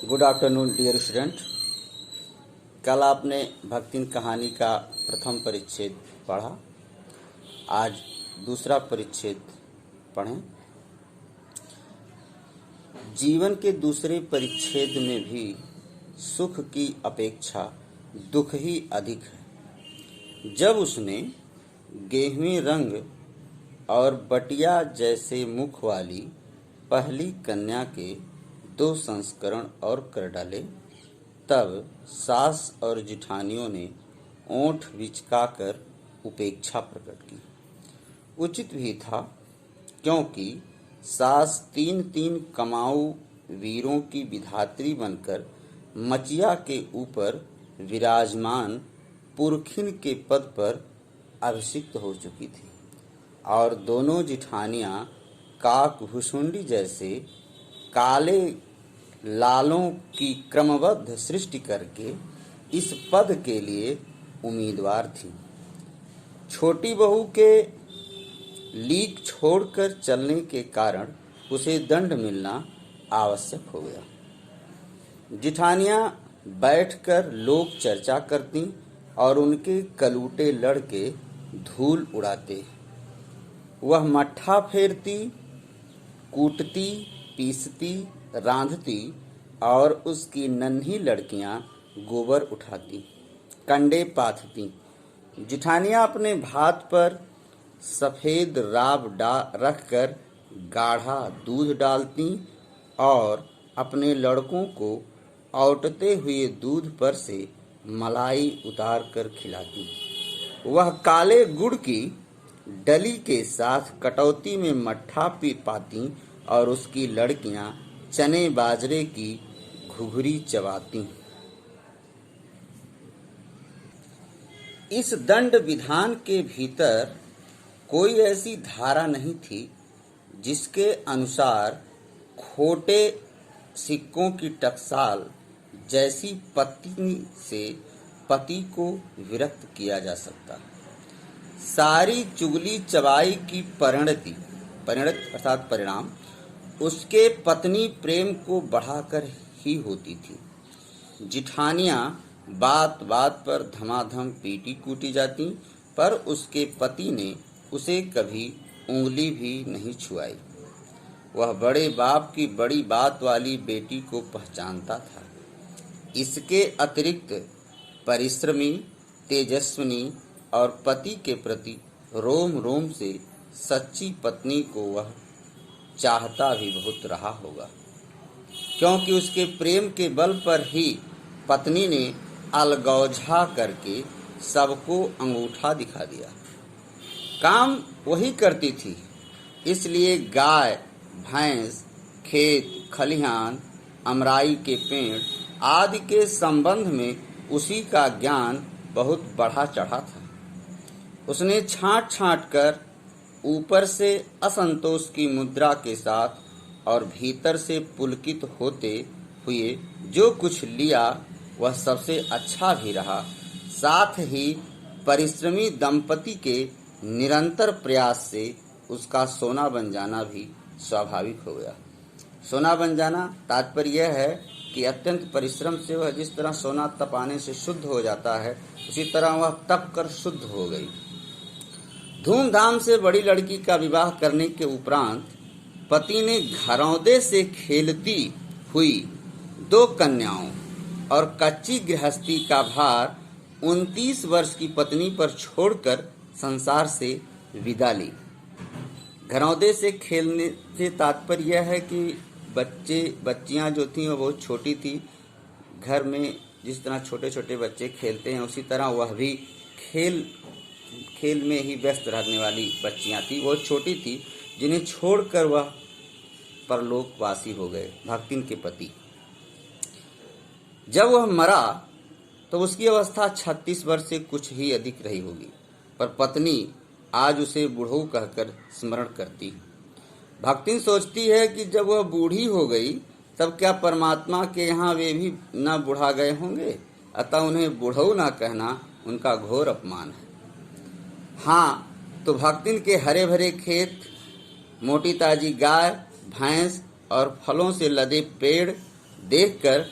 Good afternoon dear student. कल आपने भक्तिन कहानी का प्रथम परिच्छेद पढ़ा, आज दूसरा परिच्छेद पढ़ें। जीवन के दूसरे परिच्छेद में भी सुख की अपेक्षा दुख ही अधिक है। जब उसने गेहूं रंग और बटिया जैसे मुख वाली पहली कन्या के 2 संस्करण और कर डाले, तब सास और जिठानियों ने ओंठ विचकाकर उपेक्षा प्रकट की। उचित भी था, क्योंकि सास 3-3 कमाऊ वीरों की विधात्री बनकर मचिया के ऊपर विराजमान पुरखिन के पद पर अभिषिक्त हो चुकी थी और दोनों जिठानियां काकभुसुंडी जैसे काले लालों की क्रमबद्ध सृष्टि करके इस पद के लिए उम्मीदवार थी। छोटी बहू के लीक छोड़कर चलने के कारण उसे दंड मिलना आवश्यक हो गया। जिठानियां बैठकर लोक चर्चा करती और उनके कलूटे लड़के धूल उड़ाते। वह मट्ठा फेरती, कूटती, पीसती, रांधती और उसकी नन्ही लड़कियां गोबर उठाती, कंडे पाथती। जिठानियां अपने भात पर सफेद राब रखकर गाढ़ा दूध डालती और अपने लड़कों को औटते हुए दूध पर से मलाई उतार कर खिलाती। वह काले गुड़ की डली के साथ कटौती में मट्ठा पी पाती और उसकी लड़कियां चने बाजरे की घुघरी चबाती। इस दंड विधान के भीतर कोई ऐसी धारा नहीं थी जिसके अनुसार खोटे सिक्कों की टकसाल जैसी पत्नी से पति को विरक्त किया जा सकता। सारी चुगली चबाई की परिणत अर्थात परिणाम उसके पत्नी प्रेम को बढ़ाकर ही होती थी। जिठानियां बात बात पर धमाधम पीटी कूटी जाती, पर उसके पति ने उसे कभी उंगली भी नहीं छुआई। वह बड़े बाप की बड़ी बात वाली बेटी को पहचानता था। इसके अतिरिक्त परिश्रमी, तेजस्विनी और पति के प्रति रोम रोम से सच्ची पत्नी को वह चाहता भी बहुत रहा होगा, क्योंकि उसके प्रेम के बल पर ही पत्नी ने अलगौझा करके सबको अंगूठा दिखा दिया। काम वही करती थी, इसलिए गाय, भैंस, खेत खलिहान, अमराई के पेड़ आदि के संबंध में उसी का ज्ञान बहुत बढ़ा चढ़ा था। उसने छांट छांट कर ऊपर से असंतोष की मुद्रा के साथ और भीतर से पुलकित होते हुए जो कुछ लिया वह सबसे अच्छा भी रहा। साथ ही परिश्रमी दंपति के निरंतर प्रयास से उसका सोना बन जाना भी स्वाभाविक हो गया। सोना बन जाना तात्पर्य यह है कि अत्यंत परिश्रम से वह जिस तरह सोना तपाने से शुद्ध हो जाता है, उसी तरह वह तप कर शुद्ध हो गई। धूमधाम से बड़ी लड़की का विवाह करने के उपरांत पति ने घरौंदे से खेलती हुई 2 कन्याओं और कच्ची गृहस्थी का भार 29 वर्ष की पत्नी पर छोड़कर संसार से विदा ली। घरौंदे से खेलने से तात्पर्य यह है कि बच्चियां जो थीं वो बहुत छोटी थी। घर में जिस तरह छोटे छोटे बच्चे खेलते हैं, उसी तरह वह भी खेल में ही व्यस्त रहने वाली बच्चियां थी। वो छोटी थी, जिन्हें छोड़कर वह परलोकवासी हो गए भक्तिन के पति। जब वह मरा तो उसकी अवस्था 36 वर्ष से कुछ ही अधिक रही होगी, पर पत्नी आज उसे बूढ़ऊ कहकर स्मरण करती। भक्तिन सोचती है कि जब वह बूढ़ी हो गई तब क्या परमात्मा के यहाँ वे भी न बुढ़ा गए होंगे, अतः उन्हें बूढ़ऊ न कहना उनका घोर अपमान है। हाँ, तो भक्तिन के हरे भरे खेत, मोटी ताजी गाय, भैंस और फलों से लदे पेड़ देखकर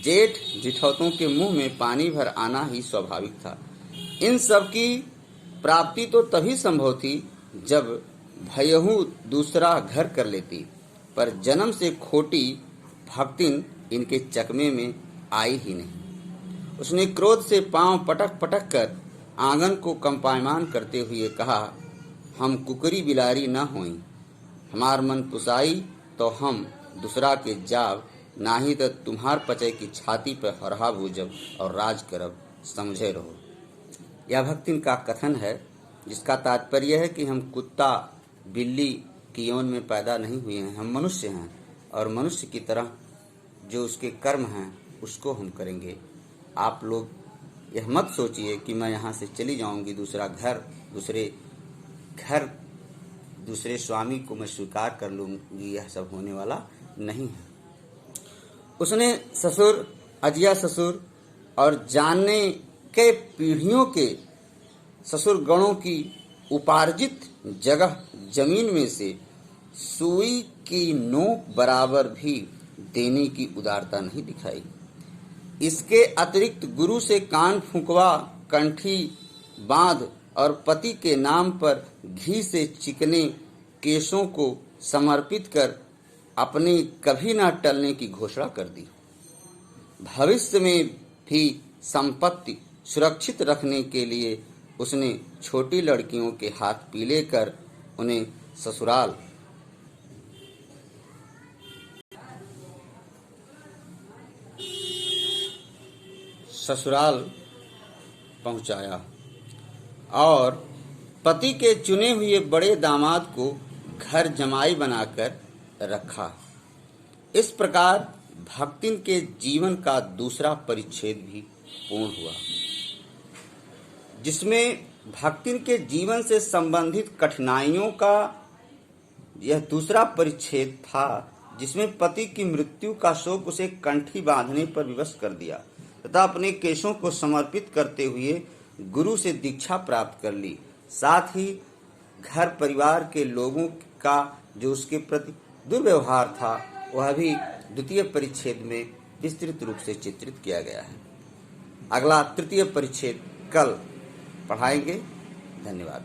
जेठ जिठौतों के मुंह में पानी भर आना ही स्वाभाविक था। इन सब की प्राप्ति तो तभी संभव थी जब भयहू दूसरा घर कर लेती, पर जन्म से खोटी भक्तिन इनके चकमे में आई ही नहीं। उसने क्रोध से पांव पटक पटक कर आंगन को कंपायमान करते हुए कहा, हम कुकरी बिलारी न होई, हमार मन पुसाई तो हम दूसरा के जाव, नाही तो तुम्हार पचे की छाती पर हरहा भूजब और राज करब, समझे रहो। यह भक्तिन का कथन है, जिसका तात्पर्य है कि हम कुत्ता बिल्ली की यौन में पैदा नहीं हुए हैं, हम मनुष्य हैं और मनुष्य की तरह जो उसके कर्म हैं उसको हम करेंगे। आप लोग यह मत सोचिए कि मैं यहाँ से चली जाऊंगी, दूसरे स्वामी को मैं स्वीकार कर लूंगी, यह सब होने वाला नहीं है। उसने ससुर, अजिया ससुर और जानने के पीढ़ियों के ससुर गणों की उपार्जित जगह जमीन में से सुई की नोक बराबर भी देने की उदारता नहीं दिखाई। इसके अतिरिक्त गुरु से कान फूंकवा, कंठी बांध और पति के नाम पर घी से चिकने केशों को समर्पित कर अपने कभी ना टलने की घोषणा कर दी। भविष्य में भी संपत्ति सुरक्षित रखने के लिए उसने छोटी लड़कियों के हाथ पीले कर उन्हें ससुराल पहुंचाया और पति के चुने हुए बड़े दामाद को घर जमाई बनाकर रखा। इस प्रकार भक्तिन के जीवन का दूसरा परिच्छेद भी पूर्ण हुआ, जिसमें भक्तिन के जीवन से संबंधित कठिनाइयों का यह दूसरा परिच्छेद था, जिसमें पति की मृत्यु का शोक उसे कंठी बांधने पर विवश कर दिया तथा अपने केशों को समर्पित करते हुए गुरु से दीक्षा प्राप्त कर ली। साथ ही घर परिवार के लोगों का जो उसके प्रति दुर्व्यवहार था वह भी द्वितीय परिच्छेद में विस्तृत रूप से चित्रित किया गया है। अगला तृतीय परिच्छेद कल पढ़ाएंगे। धन्यवाद।